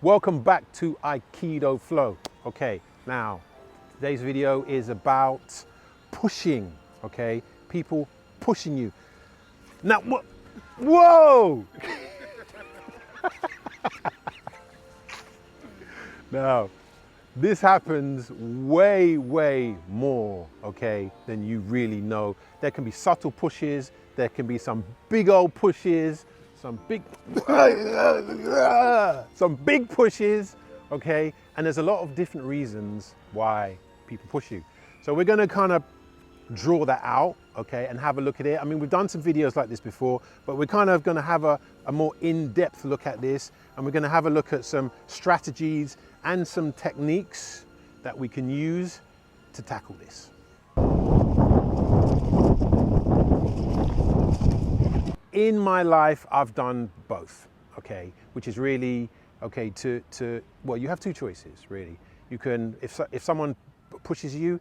Welcome back to Aikidoflow. Okay, now today's video is about pushing, okay? People pushing you. Now, what? Whoa! Now, this happens way more, okay, than you really know. There can be subtle pushes, there can be some big old pushes, some big pushes, okay? And there's a lot of different reasons why people push you. So we're gonna kind of draw that out, okay, and have a look at it. I mean, we've done some videos like this before, but we're kind of gonna have a more in-depth look at this, and we're gonna have a look at some strategies and some techniques that we can use to tackle this. In my life, I've done both, okay, which is really, okay, well, you have two choices, really. You can, if someone pushes you,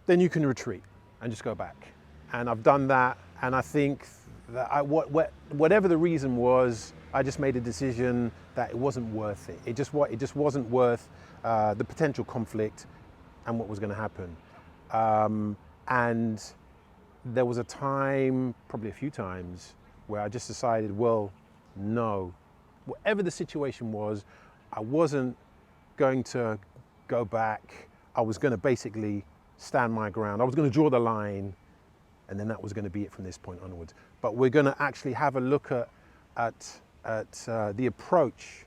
then you can retreat and just go back. And I've done that, and I think that whatever the reason was, I just made a decision that it wasn't worth it. It just wasn't worth the potential conflict and what was going to happen. And there was a time, probably a few times, where I just decided, well, no, whatever the situation was, I wasn't going to go back. I was going to basically stand my ground. I was going to draw the line, and then that was going to be it from this point onwards. But we're going to actually have a look at the approach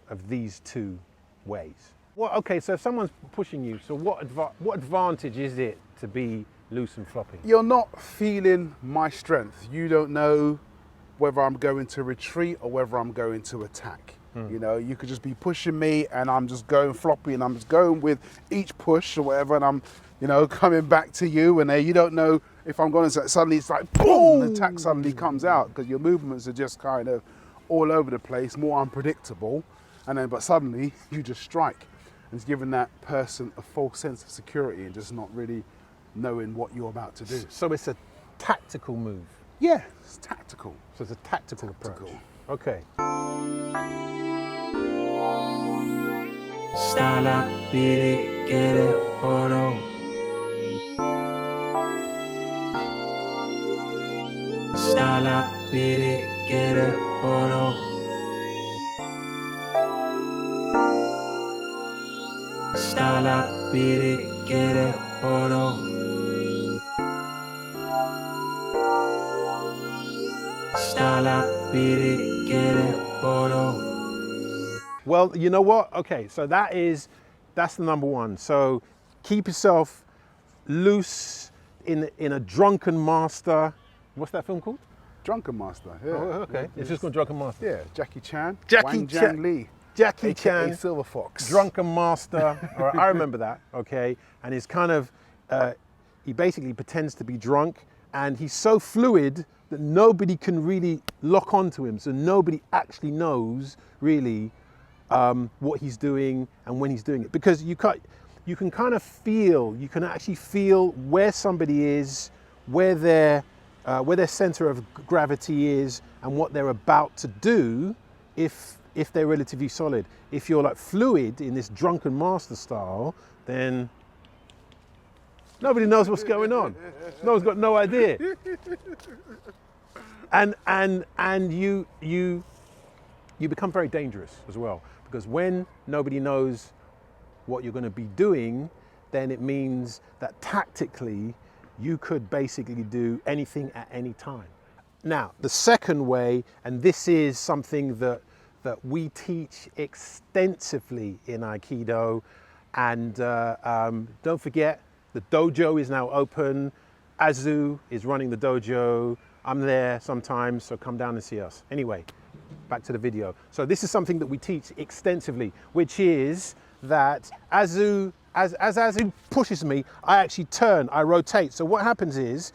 of these two ways. Well, okay, so if someone's pushing you, so what advantage is it to be loose and floppy? You're not feeling my strength. You don't know whether I'm going to retreat or whether I'm going to attack. You know, you could just be pushing me and I'm just going floppy, and I'm just going with each push or whatever, and I'm, you know, coming back to you, and you don't know if I'm going to, suddenly it's like boom, the attack suddenly comes out because your movements are just kind of all over the place, more unpredictable, and then but suddenly you just strike. And it's giving that person a false sense of security and just not really knowing what you're about to do. So it's a tactical move. Yeah, it's tactical. So it's a tactical approach. Okay. Style up, beat it, get it, hold on. Style up, beat it, get it, hold on. Style up, beat it, get it, hold on. Style up, beat it, get it, hold on. Well, you know what? Okay, so that's the number one. So keep yourself loose in a drunken master. What's that film called? Drunken Master. Yeah. Oh, okay. It's just called Drunken Master. Yeah, Jackie Chan. Jackie Chan. Lee. Jackie AKA Chan. Silver Fox. Drunken Master. All right, I remember that. Okay, and he's kind of he basically pretends to be drunk, and he's so fluid that nobody can really lock onto him. So nobody actually knows really what he's doing and when he's doing it, because you can kind of feel, you can actually feel where somebody is, where their center of gravity is, and what they're about to do if they're relatively solid. If you're like fluid in this drunken master style, then nobody knows what's going on. No one's got no idea. And you become very dangerous as well, because when nobody knows what you're going to be doing, then it means that tactically you could basically do anything at any time. Now, the second way, and this is something that we teach extensively in Aikido, and don't forget, the dojo is now open. Azu is running the dojo. I'm there sometimes, so come down and see us. Anyway, back to the video. So this is something that we teach extensively, which is that as Azu pushes me, I actually turn, I rotate. So what happens is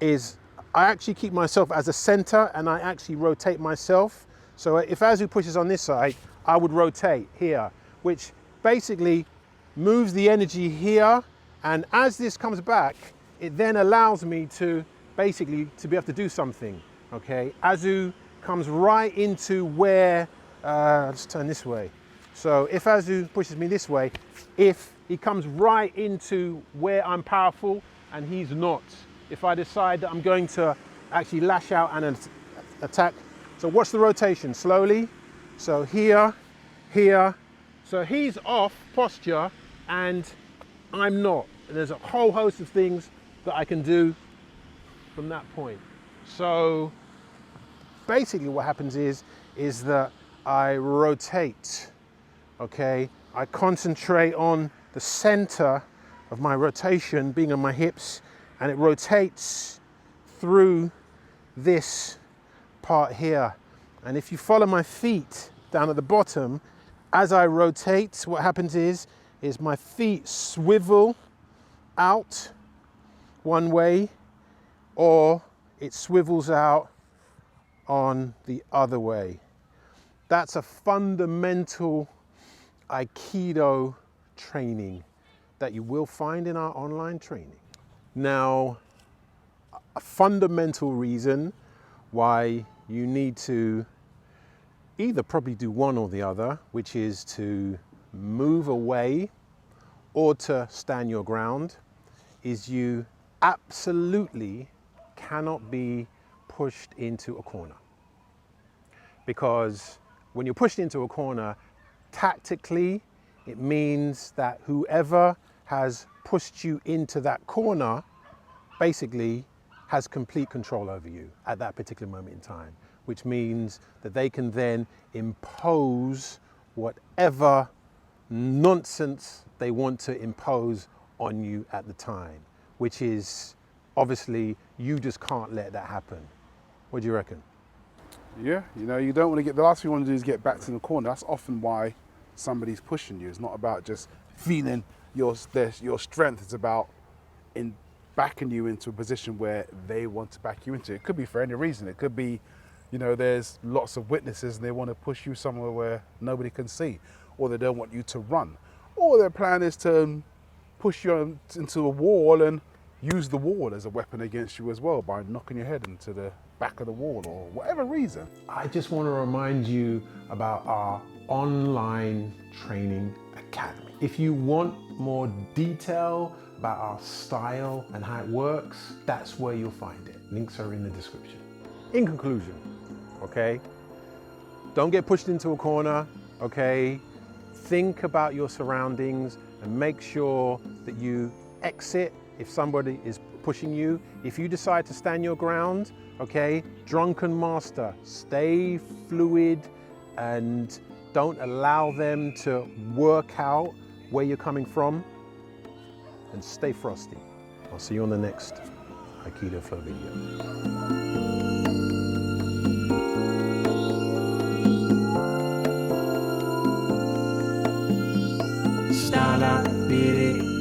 I actually keep myself as a center, and I actually rotate myself. So if Azu pushes on this side, I would rotate here, which basically moves the energy here. And as this comes back, it then allows me to basically to be able to do something, okay? Azu comes right into where let's turn this way. So if Azu pushes me this way, if he comes right into where I'm powerful and he's not, if I decide that I'm going to actually lash out and attack, so watch the rotation slowly. So here, here, so he's off posture and I'm not. And there's a whole host of things that I can do from that point. So basically what happens is that I rotate, okay? I concentrate on the center of my rotation being on my hips, and it rotates through this part here. And if you follow my feet down at the bottom, as I rotate, what happens is my feet swivel out one way, or it swivels out on the other way. That's a fundamental Aikido training that you will find in our online training. Now, a fundamental reason why you need to either probably do one or the other, which is to move away or to stand your ground, is you absolutely cannot be pushed into a corner. Because when you're pushed into a corner, tactically, it means that whoever has pushed you into that corner basically has complete control over you at that particular moment in time, which means that they can then impose whatever nonsense they want to impose on you at the time, which is obviously you just can't let that happen. What do you reckon? Yeah, you know, you don't want to get, the last thing you want to do is get back to the corner. That's often why somebody's pushing you. It's not about just feeling your strength. It's about backing you into a position where they want to back you into. It could be for any reason. It could be, you know, there's lots of witnesses and they want to push you somewhere where nobody can see, or they don't want you to run, or their plan is to push you into a wall and use the wall as a weapon against you as well by knocking your head into the back of the wall or whatever reason. I just want to remind you about our online training academy. If you want more detail about our style and how it works, that's where you'll find it. Links are in the description. In conclusion, okay, don't get pushed into a corner, okay? Think about your surroundings and make sure that you exit if somebody is pushing you. If you decide to stand your ground, okay, drunken master, stay fluid and don't allow them to work out where you're coming from, and stay frosty. I'll see you on the next Aikidoflow video. Style up, beat it.